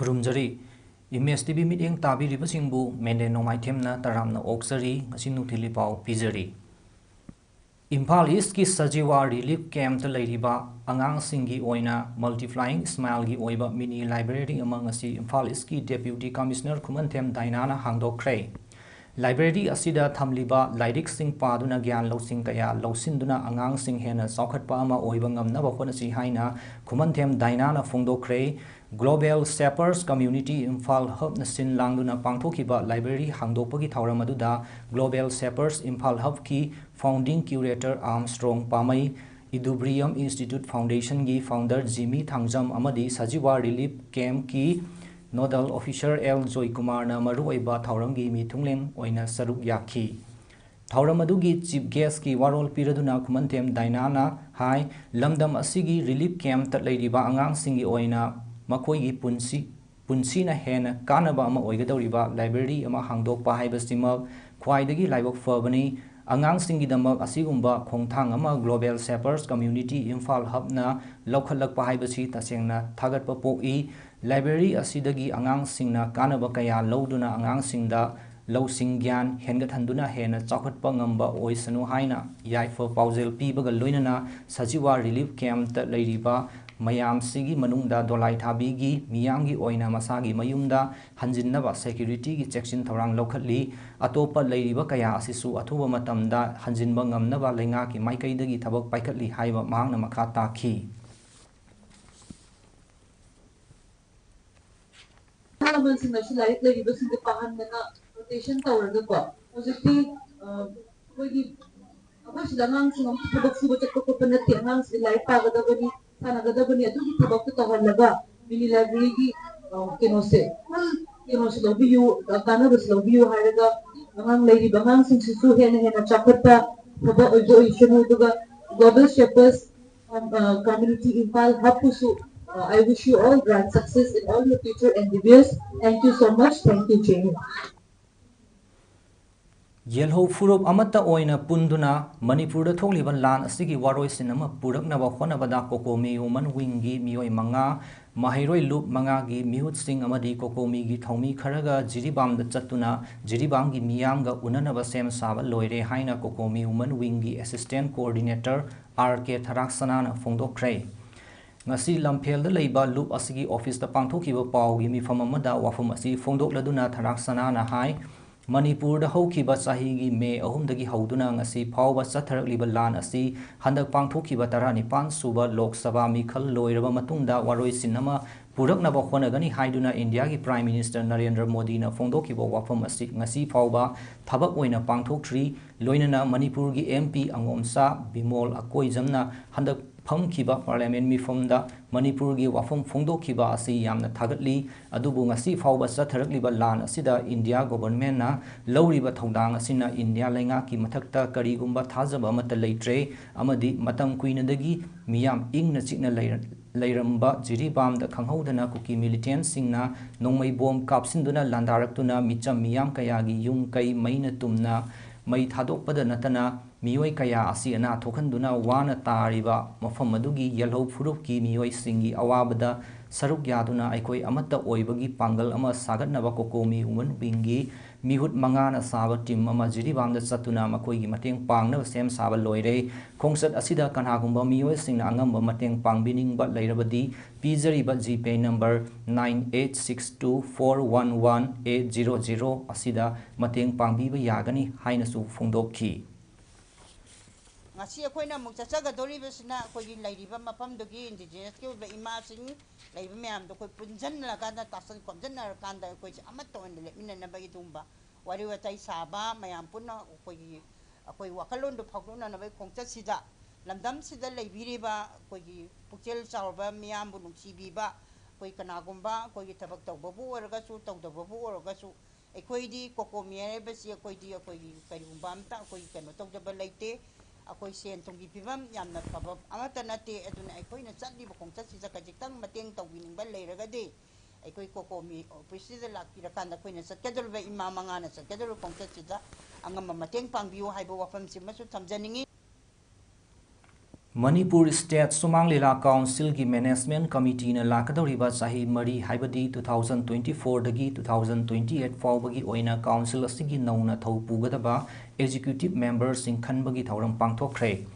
खुरुमजरी image TV मीटिंग ताबीरिबसिंगबु मेंडे नोमाइथेमना तरामना ओक्सरी ngasi nuthili pau pizari Imphal East की सजीवा रिलीफ कैम्प लेरिबा अंगांग सिंगी ओइना मल्टीफ्लाइंग स्माइल की ओइबा मिनी लाइब्रेरी अमंग असि इम्फाल ईस्ट की डेप्यूटी कमिश्नर खुमनथेम दाइनाना हांगदोखरे लाइब्रेरी असिदा थमलिबा लाइरिक सिंग पादुना ज्ञान लौसिंग कया लौसिंदुना अंगांग सिंग हेना सौखटपा अमा ओइबा ngamnaba honasi haina खुमनथेम दाइनाना फोंदोखरे global shapers community Imphal hub न सिन लांगदुना पांगथोखिबा लाइब्रेरी हांगदोकपगी थौरम अदुदा ग्लोबल सेपर्स इम्फाल हब की फाउंडिंग क्यूरेटर आर्मस्ट्रोंग पामई इदुब्रियम इंस्टीट्यूट फाउंडेशन की founder Jimmy Thangjam अमदी सजीवा relief camp की नोडल ऑफिसर एल जोय कुमार ना मरुओइबा थौरम की मिथुंगलेंग ओइना सरुक याखी थौरम अदुगी चीफ गेस्ट की वारोल पिरदुना खुमनथेम दाइनाना हाई लमदम असिगी रिलीफ कैम्प तत लेरिबा अंगांग सिंगी ओइना मखोइगी पुंसीना हेना कानबा अमा ओइगदौरिबा लाइब्रेरी अमा हांगदोकपा हाइबसिमक ख्वाइदगी लाइबक फबनी अंगांग सिंगीदमक असिगुंबा खोंथांग अमा global shapers community Imphal Habna लौखलकपा हाइबसी तसेंगना थागतपा पोई लाइब्रेरी असिदगी अंगांग सिंगना कानबा कया लौदुना अंगांग सिंगदा लौसिंग ज्ञान हेनगथनदुना हेना चाखटपा ngamba ओइसनु हाइना याइफ पाउजेल पीबगा लोइनना सजीवा रिलीफ कैम्प त लेरिबा मयाम सिगी मनुंगदा दोलाई थाबीगी मियांगी ओइना मसागी मयुमदा हंजिन्नबा सेक्यूरिटी की चेक्सिन थौरांग लौखटली अतोपा लेरिबा कया असिसु अथुबा मतमदा हंजिनबा ngamnaba लेंगा की माइकैदगी थबक पाइखटली हाइबा मांगना मखा ताखी rotation tawrga ko hojikti koigi abai sidangang singam thobak suba chakko ko panat tiangang silai pagada bani thanagada bani adu ki thobak to tawalaga mini library ki kenose kenose lobby you kana bas lobby you haraga ngang lady bangang sing sisu hena hena chakata thoba ojo issue duga global shapers community impal hapusu I wish you all grand success in all your future endeavors. Thank you so much. Thank you, Jamie. येल्हो फुरुप अमत्ता ओइना पुंदुना मणिपुर द थोकलिबा लान असिगी वारोइ सिनमा पुरकनबा होनबदा कोकोमी वुमन विंगी मियोय मंगा माहिरोय लुप मंगागी मिहुत सिंग अमदी कोकोमी गी थौमी खरगा जिरिबाम द चत्तुना जिरिबाम गी मियामगा उननबा सेम साबा लोइरे हाइना कोकोमी वुमन विंगी असिस्टेंट कोऑर्डिनेटर आर.के. थराक्सनाना फोंदोखरे ngasi lamphel da leiba loop asigi office da pangthokiba pawgi mifam amada wafum asi phongdokladuna tharaksana na hai Manipur da haukiba sahigi May 3 dagi hauduna ngasi phawba chatharakliba lan asi handak pangthokiba 19 suba Lok Sabha mikhal loiraba matungda waroi sinama puraknaba honagani haiduna India gi Prime Minister Narendra Modi na phongdokiba wafam asi ngasi phawba thabak oina pangthokthri loinana Manipur gi MP Angomsa Bimol Akoijamna handak फमखिबा parliament मिफमदा मणिपुर की वाफम फोंदोखिबा असि यामना थागतली अदुबु ngasi फावबा चथरकलिबा लान असिदा इंडिया गवर्नमेंट ना लौरिबा थौदांग असिना इंडिया लेंगा की मथक्ता करीगुंबा थाजबा मत लेट्रे अमदि मतम कुइनदगी मियाम इंगना चिकना लेरंबा जिरिबाम द खंगहौदना कुकी मिलिटेंट सिंगना नोंमै बोम कापसिंदुना लांदारक्तुना मिचम मियाम कयागी युम कै मैना तुमना मई थादोकपदा नतना मियोय कया असि अना थोखंदुना वाना तारिबा मफम अदुगी येल्हो फुरुप की मियोय सिंगी अवाबदा सरुक यादुना अखोय अमत्ता ओइबगी पांगल अमा सागतनबा कोकोमी वुमन विंगी मिहुत मंगाना साबा टीम अमा जिरिबामदा चतुना मखोयगी मतेंग पांगनबा सेम साबा लोइरे खोंगसत असिदा कनागुंबा मियोय सिंगना अंगंबा मतेंग पांगबिनिंगबा लेरबदी पीजरिबा जीपे number 9862411800 असिदा मतेंग पांगबिबा यागनी हाइनसु फोंदोखी ngasi akoina muk chachagadorisina akogi lairiba mafamdogi indigenous ki uba imasing laiba myam do koi punjan la kada tasan komjan na kanda koi amat to ne minna na bagi tumba wari watai saba mayam punna akoi wakalon do phaguna na bai khongcha sida lamdam sida laibiriba koi pukchel chawba myam bu nungsibi ba koi kanagumba koi thabak tawbabu oraga su tawdababu oraga su akoi di kokomiere ba si akoi di akoi karibumba amta akoi kano tawdaba laite akoi sen tonggi pibam yamna pabab amata nate aduna akoi na chadli ba khongcha si jakajitang mateng tawbining ba leiraga de akoi kokomi office da lakira kanda koi na satkadul ba imama nga na satkadul khongcha si da angam mateng pangbiu haibo wafam si masu tamjaningi Manipur State Sumang Lila Council ki Management Committee na lakadoriba sahi mari haibadi 2024 dagi 2028 fawbagi oina council asigi nauna thau pugadaba executive members sing khanbagi thauram pangthokre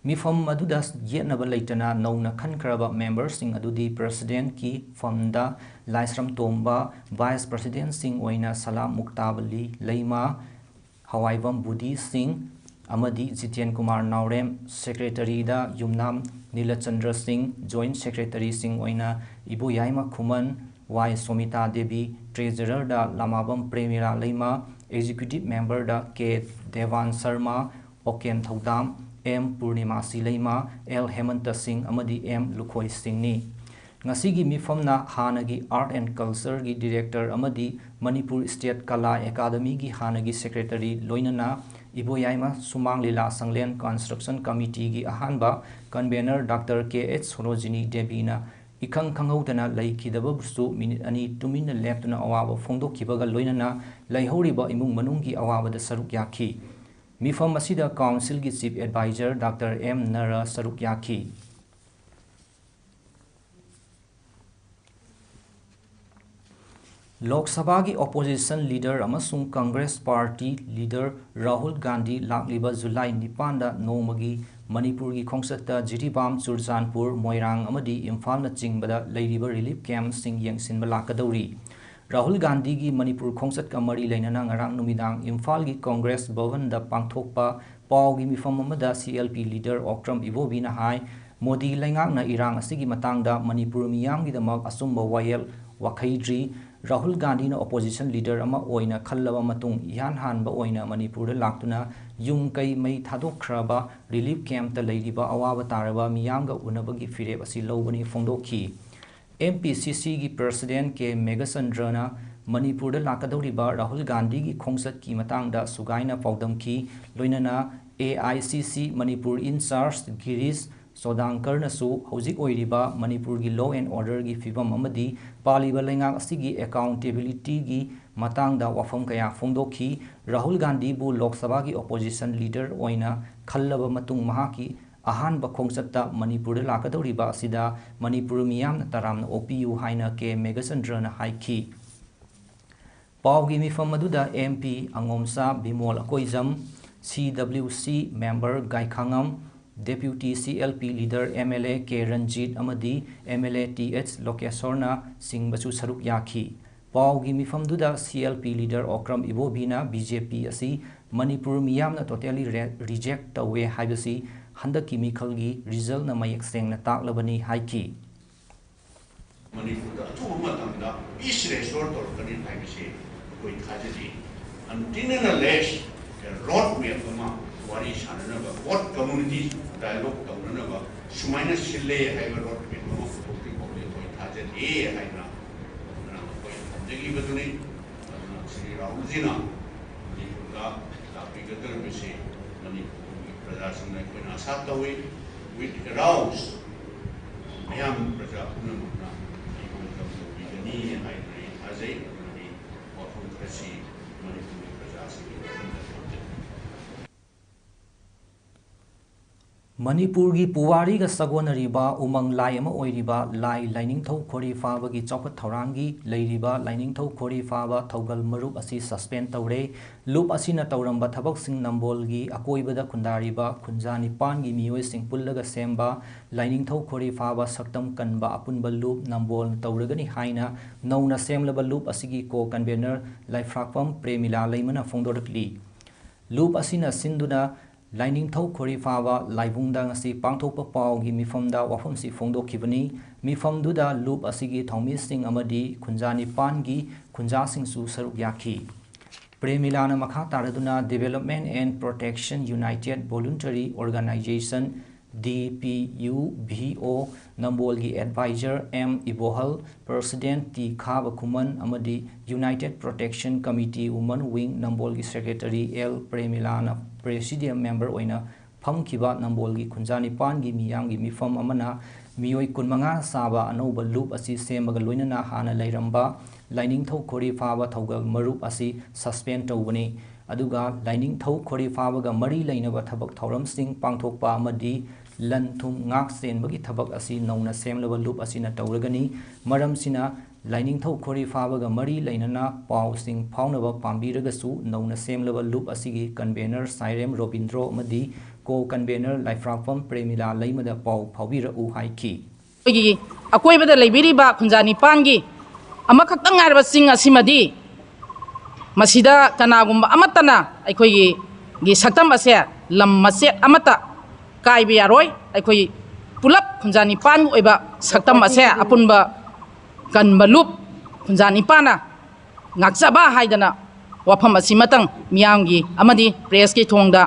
mifam maduda yetnaba leitana nauna khankraba members sing adudi president ki famda Laisram Tomba vice president sing oina Salam Muktabali Leima Hawaibam Budi Singh Amadi Jityan Kumar Naurem Secretary da Yumnam Nilachandra Singh Joint Secretary Singh Oina Ibu Yaima Kuman Y Somita Devi Treasurer da Lamabam Premira Leima Executive Member da K Devan Sharma Oken Thaudam M Purnimasi Leima L Hemanta Singh Amadi M Lukhoi Singh ni ngasigi mifamna hanagi Art and Culture gi Director Amadi Manipur State Kala Academy gi hanagi Secretary Loinana Iboyaima Sumang Lila Sanglen Construction Committee gi ahanba Convener Dr. K.H. Sorojini Debina Ikang Kangautana Laikidaba Busu Minute Ani Tumina Leptuna Awaba Fondo Kibaga Loinana Laihoriba Imung Manungi Awaba the Saruk Yaki Mifam Masida Council gi Chief Advisor Dr. M. Nara Saruk Yaki Lok Sabha ki opposition leader amasung Congress party leader Rahul Gandhi lakliba July 9 da nomagi Manipur ki khongsata Jiribam Churchanpur Moirang amadi Imphal na chingbada leiriba relief camp sing yengsinba lakadori Rahul Gandhi ki Manipur khongsat ka mari leinana ngarang numidang Imphal ki Congress Bhavan da pangthokpa paw gi mifam amada CLP leader Okram Ibobina hai Modi laingak na irang asigi matangda Manipur miyam gi damak asumba wayel wakhaidri Rahul Gandhi na opposition leader ama oina khallaba matung yan hanba oina Manipur da laktuna yung kai mai thadok khraba relief camp ta leiriba awaba taraba miyamga unabagi fireb asi lobani fongdokhi MPCC gi president ke Megasandrana Manipur da lakadoriba Rahul Gandhi gi khongsat ki matangda sugaina paudamki loinana AICC Manipur in charge Girish Sodangkar na su hojik oiriba Manipur gi law and order gi fibam amadi paliba lengak asigi accountability gi matangda wafam kaya fongdokhi Rahul Gandhi bu Lok Sabha gi opposition leader oina khallaba matung mahaki ahan ba khongsatta Manipur da lakadoriba asida Manipur miyam na taramna OPU haina ke Megasandra na haiki pawgi mifam maduda MP Angomsa Bimol Akoizam CWC member Gaikhangam Deputy CLP leader MLA K Ranjit Amadi MLA TH Lokesorna Singh Basu Saruk Yaki Pawgi mifamduda CLP leader Okram Ibobina BJP asi Manipur miyamna totally reject tawe haibasi handaki mikhalgi result na mayek sengna taklabani haiki Manipur da thu matamda isre sor tor kanin haibasi koi thajadi antinna lesh road map ma wari shanana what community dialogue taunana sumaina sille haiba road map ma photo koi thajadi haina jagi baduni Sri Rahul Jina Manipur da tapigadar bisi Manipur praja samna koi nasa tawi with arouse mayam praja punamna ikon bigani haina azai ni wafun krasi Manipur praja samna Manipur gi Puwari ga sagonariba umang lai ama oiriba lai lining thau khori faba gi chaukat thaurangi leiriba lining thau khori faba thaugal marup asi suspend taure loop asina tauramba thabak sing nambol gi akoibada khundariba khunjani pan gi miyoi sing pullaga semba lining thau khori faba saktam kanba apunba loop nambol tauragani haina nauna semlaba loop asigi ko convener laifrakpam premila leimana fongdorakli loop asina sinduna Lining thau khori fawa laibungda ngasi pangthokpa pawgi mifamda wafamsi fongdokhibani mifamduda loop asigi thongmi sing amadi khunjani pangi khunja sing su saruk yakhi Premilana makha taraduna Development and Protection United Voluntary Organization DPUVO Nambolgi Advisor M Ibohal President T Khaba Kuman amadi United Protection Committee Women Wing Nambolgi Secretary L Premilana Presidium member oina phamkiba Nambolgi Khunjani Pangi miyamgi mifam amana miyoi kunmanga saba anoba loop asi semaga loinana hana leiramba lining thau khori faba thaugal marup asi suspend tawbani aduga lining thau khori fabaga mari lainaba thabak thoramsing pangthokpa amadi lan thum ngak senbagi thabak asi nauna semlaba loop asina tawragani maram sina lining thau khori fabaga mari lainana pau sing phaunaba pambiragasu nauna semlaba loop asigi convener Sairem Robindro amadi co convener Laifrapam Premila laimada pau phawbira u haiki akoibada leibiriba khunjani pangi amakhaktang ngarba sing asimadi masida kanagumba amatana aikoi gi saktam ase lam maset amata kaibe yaroi aikoi pulap khunjani pan oiba saktam ase apunba kanba lup khunjani pana ngakchaba haidana wafam asimatang miyamgi amadi press ki thongda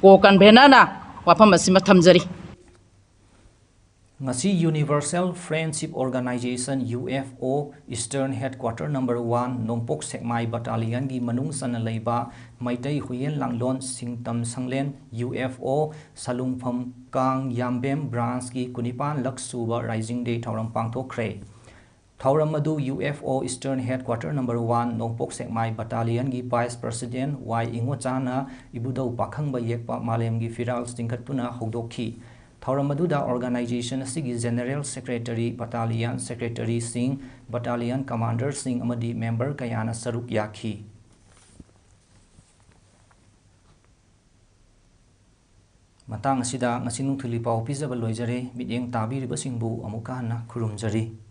ko convener na wafam asima thamjari ngasi Universal Friendship Organization UFO Eastern Headquarter number 1 Nongpok Sekmai Battalion gi manung sana leiba maitai huyen langlon singtam sanglen UFO salungpham kang yambem branch gi kunipan laksuba rising day thauram pangthokre thauram adu UFO Eastern Headquarter number 1 Nongpok Sekmai Battalion gi Vice President Y Ingochana ibudau pakhangba yekpa malem gi firal singkhatpuna hogdokhi Thauramadu organization asigi General Secretary Battalion Secretary Singh Battalion Commander Singh amadi member kayana saruk yakhi matang asida ngasi nungthuli pau pizaba loijare midyeng tabiriba singbu amuka na khurumjari